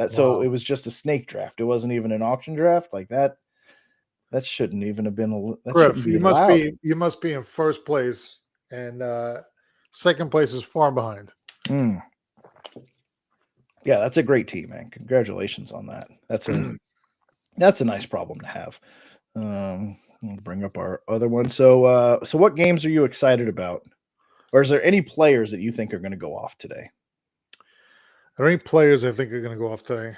So Wow. it was just a snake draft. It wasn't even an auction draft like that. That shouldn't even have been. That shouldn't Griff, be allowed. you must be in first place, and second place is far behind. Mm. Yeah, that's a great team, man. Congratulations on that. That's a nice problem to have. I'll bring up our other one. So what games are you excited about? Or is there any players that you think are going to go off today? Are there any players I think are going to go off today?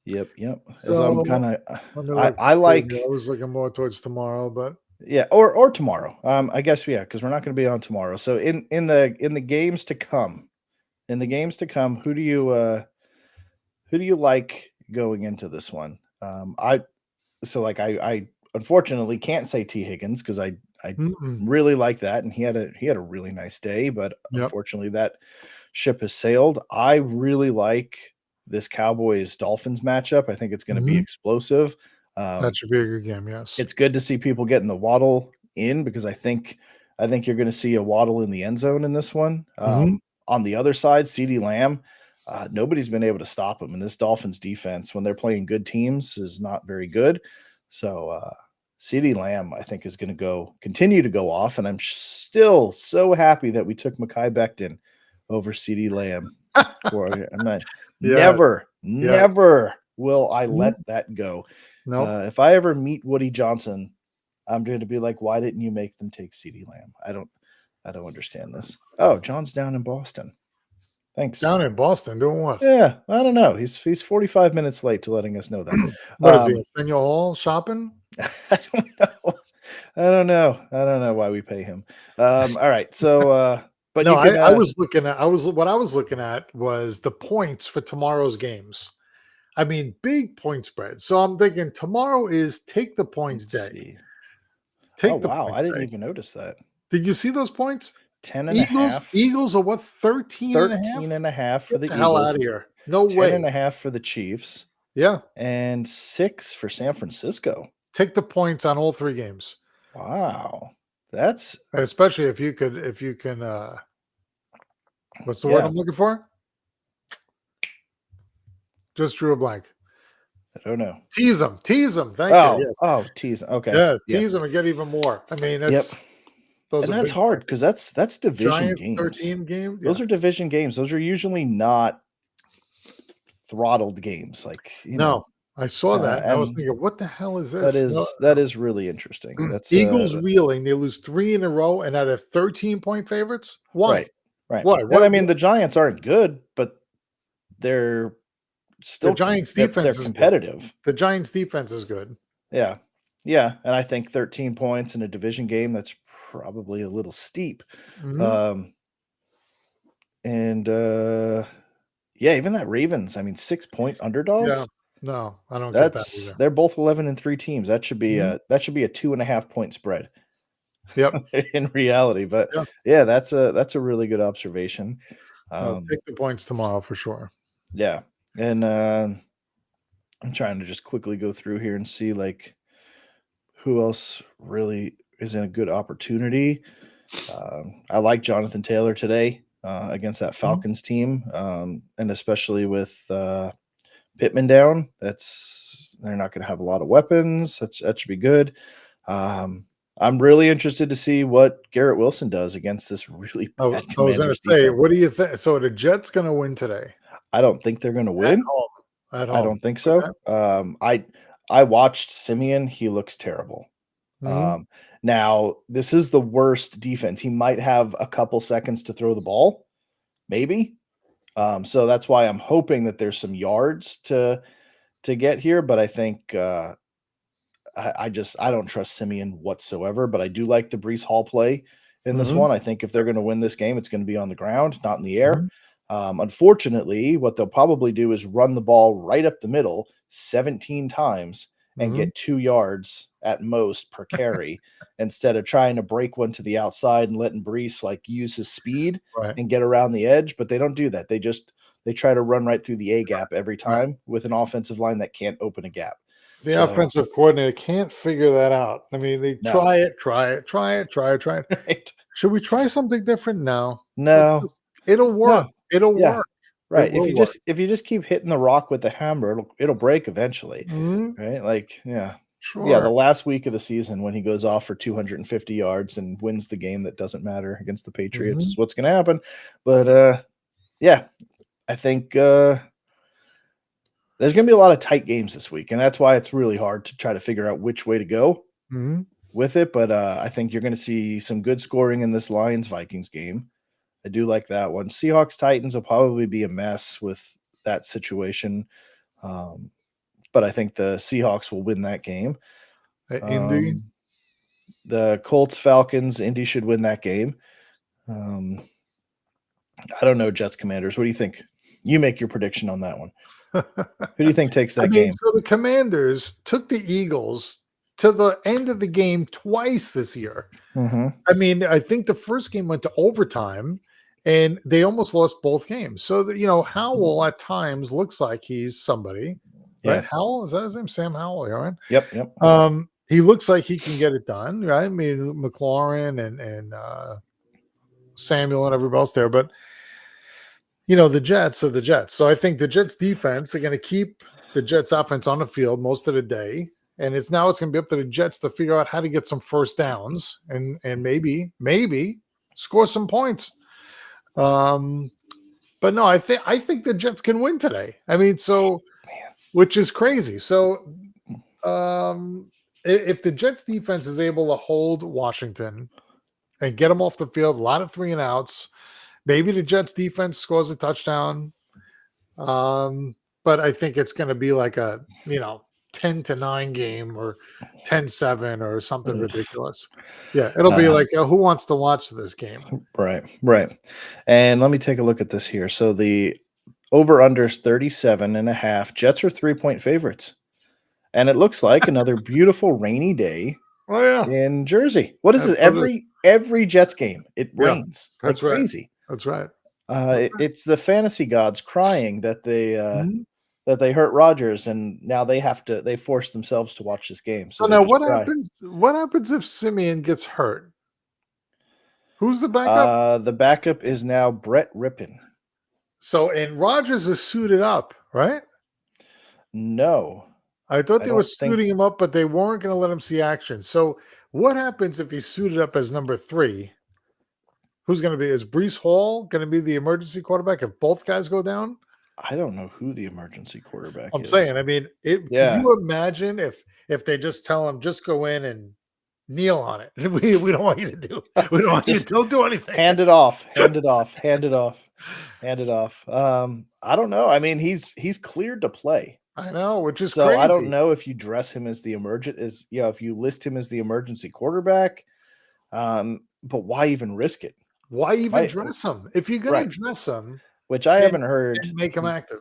Yeah. Yep. As I'm So kind of, let me look. I like, I was looking more towards tomorrow, but yeah, or tomorrow. I guess yeah, because we're not going to be on tomorrow. So in the games to come, who do you like going into this one? I unfortunately can't say T Higgins because I mm-mm. really like that, and he had a really nice day, but Yep. unfortunately that ship has sailed. I really like this Cowboys Dolphins matchup. I think it's going to be Mhm. explosive. That should be a good game. Yes. It's good to see people getting the Waddle in because I think you're going to see a Waddle in the end zone in this one. Mhm. On the other side, CeeDee Lamb, nobody's been able to stop him. And this Dolphins defense, when they're playing good teams, is not very good. So CeeDee Lamb, I think, is going to continue to go off. And I'm still so happy that we took Mekhi Becton over CeeDee Lamb. I'm not Yes. Yes. never will I Mhm. let that go. Nope. If I ever meet Woody Johnson, I'm going to be like, why didn't you make them take CeeDee Lamb? I don't understand this. Oh, John's down in Boston. Thanks. Down in Boston, doing what? Yeah, I don't know. He's 45 minutes late to letting us know that. What is he? Faneuil Hall shopping? I don't know. I don't know why we pay him. All right. So, but No, you can. I was looking at. What I was looking at was the points for tomorrow's games. Big point spread. So I'm thinking tomorrow is take the points Let's day. see. Oh Take the wow, points I didn't day. even notice that. Did you see those points? 10 and a half. Eagles are what, 13 and a 13 half? and a half for Get the the hell out Eagles, of here. No 10 and way. a half for the Chiefs, Yeah. and 6 for San Francisco. Take the points on all 3 games. Wow. That's And especially if you can what's the word I'm looking for? Just drew a blank. I don't know. Tease them. Thank you. Yes. Tease. Okay. Yeah, tease them and get even more. I mean, Yep. those And are that's big hard points. because that's division Giants games. 13 games. Those Yeah. are division games. Those are usually not throttled games. Like, No, I saw that. And I was and thinking, what the hell is this? that is really interesting. That's Eagles reeling. They lose 3 in a row and out of 13-point favorites. Why? right. Why? And I mean, the Giants aren't good, but they're still The Giants they're defense is good. competitive. The Giants defense is good. Yeah. And I think 13 points in a division game, that's probably a little steep. Mhm. Even that Ravens, I mean, 6-point underdogs. Yeah. No, I don't get that either. They're both 11-3 teams. That should be Mhm. a 2.5-point spread Yep. in reality. But Yeah. that's a really good observation. I'll take the points tomorrow for sure. Yeah. And I'm trying to just quickly go through here and see like who else really is in a good opportunity. I like Jonathan Taylor today against that Falcons team, and especially with Pittman down. They're not going to have a lot of weapons. That should be good. I'm really interested to see what Garrett Wilson does against this really bad I was going Commanders to say, defense. what do you think? So the Jets going to win today I don't think they're going to at win. home? At home. I don't think so. Okay. I watched Simeon. He looks terrible. Mhm. Now, this is the worst defense. He might have a couple seconds to throw the ball, maybe. So that's why I'm hoping that there's some yards to get here. But I think I don't trust Simeon whatsoever. But I do like the Brees Hall play in this Mhm. one. I think if they're going to win this game, it's going to be on the ground, not in the air. Mhm. Unfortunately, what they'll probably do is run the ball right up the middle 17 times and Mhm. get 2 yards at most per carry instead of trying to break one to the outside and letting Brees like use his speed Right. and get around the edge. But they don't do that. They try to run right through the A gap every Right. time with an offensive line that can't open a gap. The So, offensive coordinator can't figure that out. I mean, they no. try it. Right. Should we try something different? No. No. It'll work. No. It'll Yeah. work. Right. It will work. If you just keep hitting the rock with the hammer, it'll break eventually. Mhm. Right? Like, yeah. Yeah, Sure. the last week of the season when he goes off for 250 yards and wins the game that doesn't matter against the Patriots Mhm. is what's going to happen. But yeah, I think there's going to be a lot of tight games this week, and that's why it's really hard to try to figure out which way to go Mhm. with it. But I think you're going to see some good scoring in this Lions-Vikings game. I do like that one. Seahawks-Titans will probably be a mess with that situation. But I think the Seahawks will win that game. Indy. The Colts-Falcons, Indy should win that game. I don't know, Jets Commanders. What do you think? You make your prediction on that one. Who do you think takes that game? So the Commanders took the Eagles to the end of the game twice this year. Mm-hmm. I mean, I think the first game went to overtime, and they almost lost both games. So that Howell at times looks like he's somebody, right? Yeah. Howell, is that his name? Sam Howell, right? Yep. He looks like he can get it done, right? I mean, McLaurin and Samuel and everybody else there, but the Jets are the Jets. So I think the Jets defense are going to keep the Jets offense on the field most of the day. And it's going to be up to the Jets to figure out how to get some first downs and maybe score some points. But no, I think the Jets can win today. I mean, which is crazy. So if the Jets defense is able to hold Washington and get them off the field, a lot of 3-and-outs, maybe the Jets defense scores a touchdown. But I think it's going to be like a 10-9 game or 10-7 or something ridiculous. Yeah, it'll be like who wants to watch this game? Right. And let me take a look at this here. So the over-under is 37.5. Jets are 3-point favorites. And it looks like another beautiful rainy day Oh yeah, in Jersey. What is it? every Jets game. It Yeah, rains like that's right. crazy. That's right. That's right. It's the fantasy gods crying that Mhm. they hurt Rodgers, and now they force themselves to watch this game, so So they now just what cry. happens? What happens if Simeon gets hurt? Who's the backup? The backup is now Brett Rippon. So and Rogers is suited up, right? No, I thought I they were don't think. suiting him up, but they weren't going to let him see action. So what happens if he's suited up as number 3? Who's going to be? Is Brees Hall going to be the emergency quarterback if both guys go down? I don't know who the emergency quarterback I'm is. saying, I mean, can Yeah, you imagine if they just tell him just go in and kneel on it? We don't want you to do. We don't want you to just don't do anything. hand it off, hand it off, hand it off, hand it off. I don't know. I mean, he's cleared to play. I know, which is So I don't crazy. know if you dress him as the if you list him as the emergency quarterback. But why even risk it? Why even Why dress him? If you're going right? to dress him, Which I then, haven't heard. then make him He's active.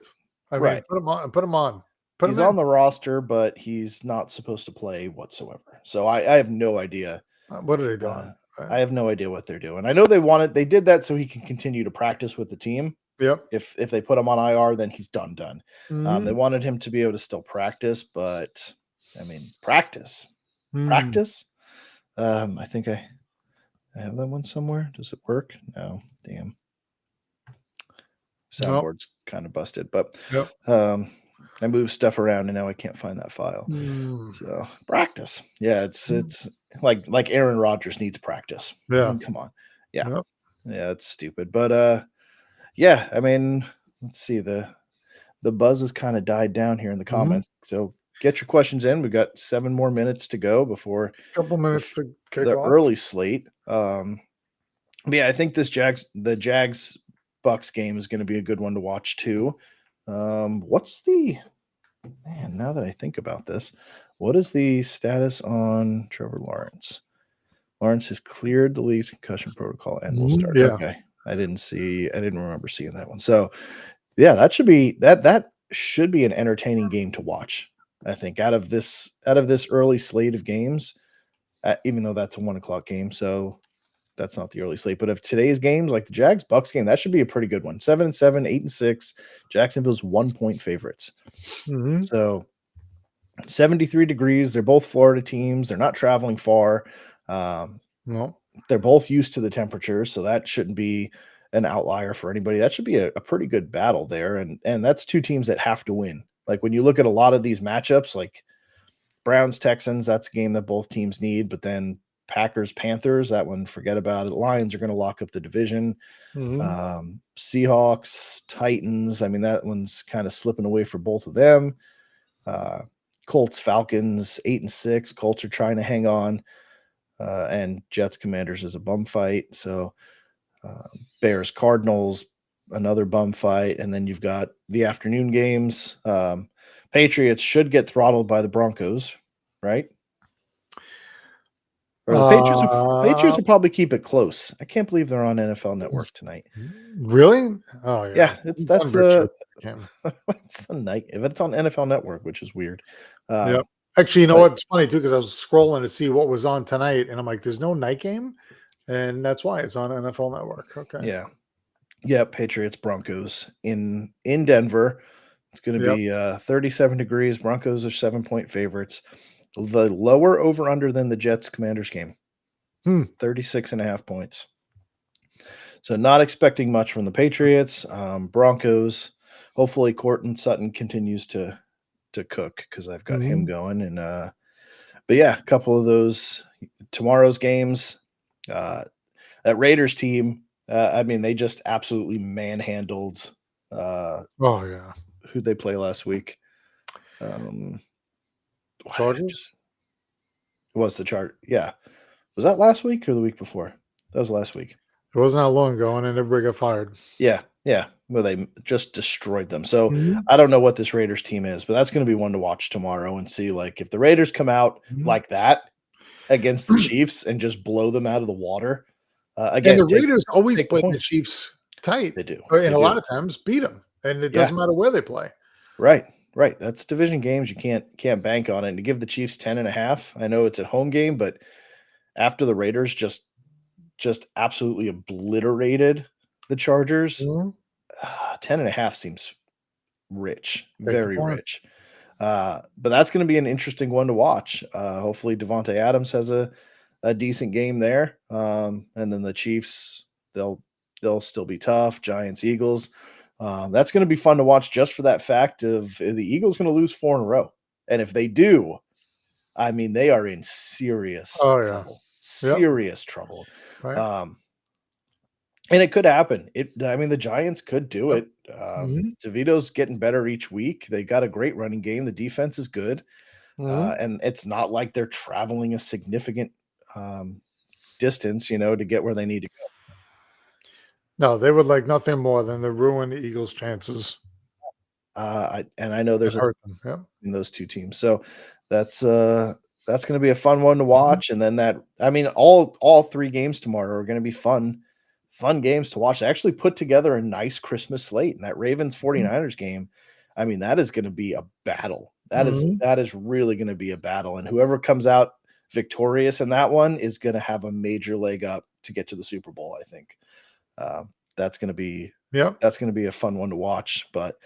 I mean, right. put him on. Put him on. Put him He's on in. the roster, but he's not supposed to play whatsoever. So I have no idea. What are they Uh, doing? Right. I have no idea what they're doing. I know they did that so he can continue to practice with the team. Yep. If they put him on IR, then he's done. They Mhm. wanted him to be able to still practice, but I mean, practice. Mm. I think I have that one somewhere. Does it work? No. Damn. Nope. Soundboard's kind of busted, but Yep. I moved stuff around and now I can't find that file. Mm. So practice. Yeah, it's like Aaron Rodgers needs practice. I Yeah. mean, come on. Yeah. Yep. Yeah, it's stupid. But yeah, I mean, let's see. The buzz has kind of died down here in the Mhm. comments. So get your questions in. We've got 7 more minutes to go before Couple the, minutes f- to kick the off. early slate. But yeah, I think the Jags Bucks game is going to be a good one to watch too. What's the man? Now that I think about this, what is the status on Trevor Lawrence? Lawrence has cleared the league's concussion protocol and will start. Yeah. Okay, I didn't remember seeing that one. So yeah, that should be an entertaining game to watch. I think out of this early slate of games, even though that's a 1 o'clock game, so that's not the early slate. But of today's games, like the Jags Bucks game, that should be a pretty good one. 7-7, 8-6. Jacksonville's 1-point favorites. Mhm. So 73 degrees. They're both Florida teams. They're not traveling far. No. They're both used to the temperatures, so that shouldn't be an outlier for anybody. That should be a pretty good battle there. And that's two teams that have to win. Like when you look at a lot of these matchups, like Browns, Texans, that's a game that both teams need. But then Packers, Panthers, that one, forget about it. Lions are going to lock up the division. Mhm. Seahawks, Titans, I mean, that one's kind of slipping away for both of them. Colts, Falcons, 8-6. Colts are trying to hang on. And Jets, Commanders is a bum fight. So Bears, Cardinals, another bum fight. And then you've got the afternoon games. Patriots should get throttled by the Broncos, right? Or the Patriots Uh, will probably keep it close. I can't believe they're on NFL Network tonight. really? Oh yeah. Yeah, it's Denver should him. that's the night if it's on NFL Network, which is weird. Yep. Actually, you know But what? It's funny too because I was scrolling to see what was on tonight, and I'm like, "There's no night game," and that's why it's on NFL Network. Okay. yeah, Patriots Broncos in Denver. It's going to Yep. be 37 degrees. Broncos are 7-point favorites. The lower over under than the Jets Commanders game. 36.5 points. So not expecting much from the Patriots. Broncos. Hopefully Cortland Sutton continues to cook because I've got him Mhm. going. And but yeah, a couple of those tomorrow's games. That Raiders team, I mean, they just absolutely manhandled Oh yeah. who they play last week. Chargers. It was the chart. Yeah. Was that last week or the week before? That was last week. It wasn't that long ago, and then everybody got fired. Yeah. Yeah. Well, they just destroyed them. So Mhm. I don't know what this Raiders team is, but that's going to be one to watch tomorrow and see like if the Raiders come out Mhm. like that against the Chiefs and just blow them out of the water. And Again, the Raiders always take the play the points. Chiefs tight, They do. and They a lot do. of times beat them, and it Yeah. doesn't matter where they play. Right. Right. That's division games. You can't bank on it. And to give the Chiefs 10.5. I know it's a home game, but after the Raiders just just absolutely obliterated the Chargers, Mhm. 10.5 seems rich, Take the very points. rich. But that's going to be an interesting one to watch. Hopefully, Devontae Adams has a decent game there, and then the Chiefs they'll still be tough. Giants, Eagles. That's going to be fun to watch just for that fact of the Eagles going to lose 4 in a row, and if they do, I mean they are in serious Oh yeah. trouble. Yep. Serious trouble. Right. Um, and it could happen. I mean, the Giants could do Yep. it. Mhm. DeVito's getting better each week. They got a great running game. The defense is good, Mhm. and it's not like they're traveling a significant um, distance, to get where they need to go. No, they would like nothing more than to ruin the Eagles' chances I know and there's a hurt them. Yep. in those 2 teams, so that's uh that's going to be a fun one to Mhm. watch. And then I mean, all 3 games tomorrow are going to be fun games to watch. They actually put together a nice Christmas slate, and that Ravens Mhm. 49ers game, I mean, that is going to be a battle. That is Mhm. that is really going to be a battle, and whoever comes out victorious in that one is going to have a major leg up to get to the Super Bowl, I think. Um, that's going to be Yep. that's going to be a fun one to watch. But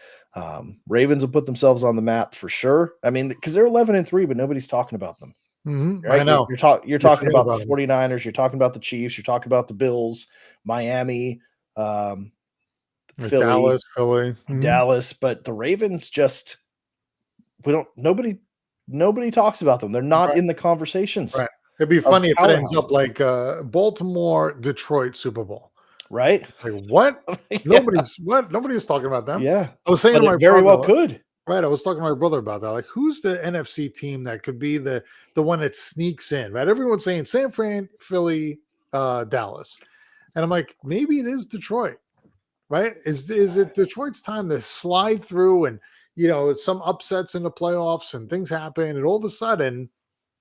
Ravens will put themselves on the map for sure. I mean, because they're 11-3, but nobody's talking about them, I right? You're, know. you're, you're You talking forget about the about them. 49ers, you're talking about the Chiefs, you're talking about the Bills, Miami, Like Philly, Dallas, Philly. Mhm. Dallas, but the Ravens just we don't nobody talks about them. They're not Right. in the conversations Right. It'd be of funny if it ends up powerhouses, like Baltimore, Detroit Super Bowl. right? Like what? Yeah, Nobody's talking about them. yeah. I was saying But to it my very well brother, could. right? I was talking to my brother about that. Like, who's the NFC team that could be the one that sneaks in? Right? Everyone's saying San Fran, Philly, Dallas, and I'm like, maybe it is Detroit. Right? Is it Detroit's time to slide through and some upsets in the playoffs and things happen, and all of a sudden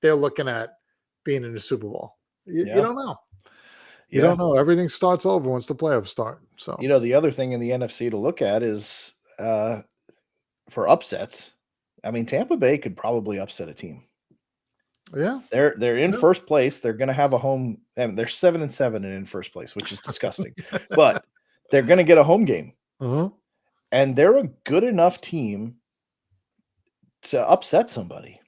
they're looking at being in the Super Bowl. You Yeah, don't know. You yeah. don't know. Everything starts over once the playoffs start. So The other thing in the NFC to look at is for upsets. I mean, Tampa Bay could probably upset a team. yeah, They're in yeah. first place. They're going to have a home. And they're 7-7 and in first place, which is disgusting. But they're going to get a home game, Uh-huh. and they're a good enough team to upset somebody.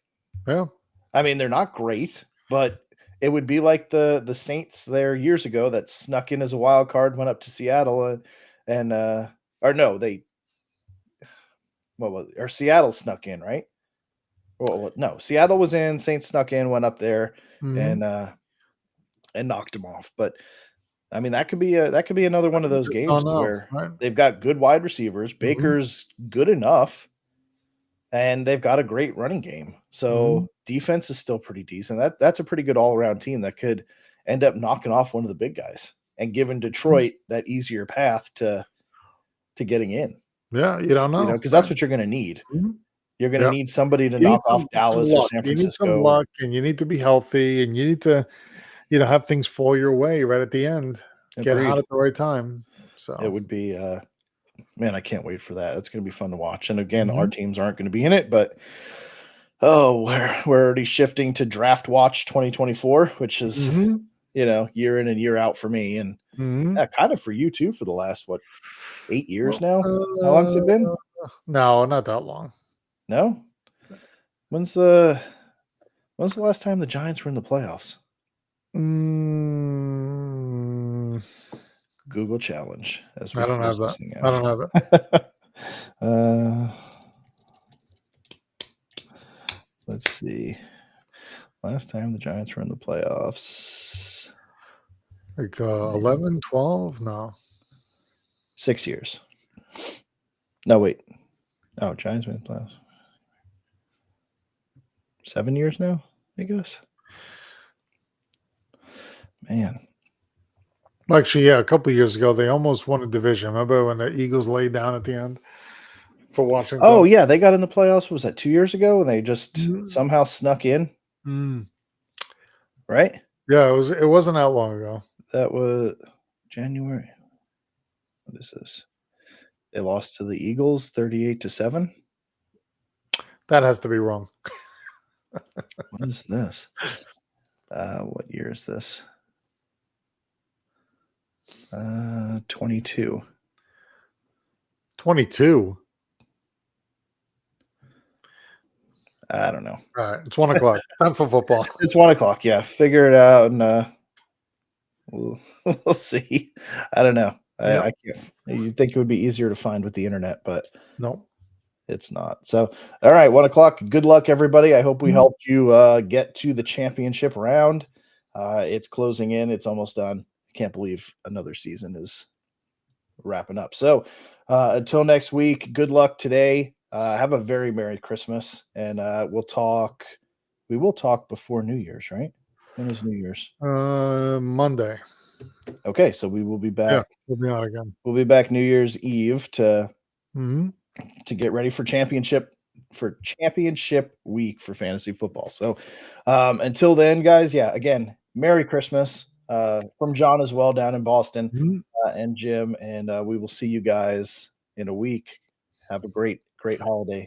Yeah. I mean, they're not great, but it would be like the Saints there years ago that snuck in as a wild card, went up to Seattle, and or no, they what was or Seattle snuck in, right? Well, no, Seattle was in, Saints snuck in, went up there Mhm. and knocked them off. But I mean, that could be another one of You those just games don't to know, where right? they've got good wide receivers. Mhm. Baker's good enough, and they've got a great running game. Mhm. So defense is still pretty decent. That's a pretty good all around team that could end up knocking off one of the big guys and giving Mhm. Detroit that easier path to getting in. Yeah, you don't know, Because that's right? what you're going to need. Mhm. You're going to Yeah. need somebody to You need knock off some Dallas or luck. San You need some Francisco. luck, and you need to be healthy, and you need to have things fall your way right at the end. Get hot Agreed. at the right time. It So, would be man, I can't wait for that. That's going to be fun to watch. And again, our mhm. teams aren't going to be in it, but oh, we're already shifting to draft watch 2024, which is Mhm. year in and year out for me, and Mhm. yeah, kind of for you too for the last 8 years Well, now. How long's it been? no, not that long. No. When's the when's the last time the Giants were in the playoffs? Mm, Google challenge as we I don't have close that. this thing I out. don't have it. uh, let's see. Last time the Giants were in the playoffs. Like, Man, 11, 12? No. 6 years. No, wait. Oh, Giants been in the playoffs. 7 years now, I guess. Man. Actually, yeah, a couple of years ago, they almost won a division. Remember when the Eagles laid down at the end for Oh Washington? yeah, they got in the playoffs. Was that 2 years ago? And they just Mm. somehow snuck in, Mm. right? Yeah, it wasn't that long ago. That was January. What is this? They lost to the Eagles 38-7. That has to be wrong. What is this? What year is this? 22. 22. I don't know. All right, it's 1 o'clock. Time for football. It's 1 o'clock. Yeah, figure it out, and we'll, we'll see. I don't know. Yep. I can't. You'd think it would be easier to find with the internet, but No. it's not. So, all right, 1 o'clock. Good luck, everybody. I hope we Mhm. helped you get to the championship round. It's closing in. It's almost done. I can't believe another season is wrapping up. So, until next week, good luck today. Have a very Merry Christmas, and we'll talk. We will talk before New Year's, right? When is New Year's? Monday. Okay, so we will be Yeah, back. we'll be on again. We'll be back New Year's Eve Hmm. to get ready for championship week for fantasy football. So until then, guys, yeah, again, Merry Christmas from John as well down in Boston Mhm. and Jim, and we will see you guys in a week. Have a great holiday.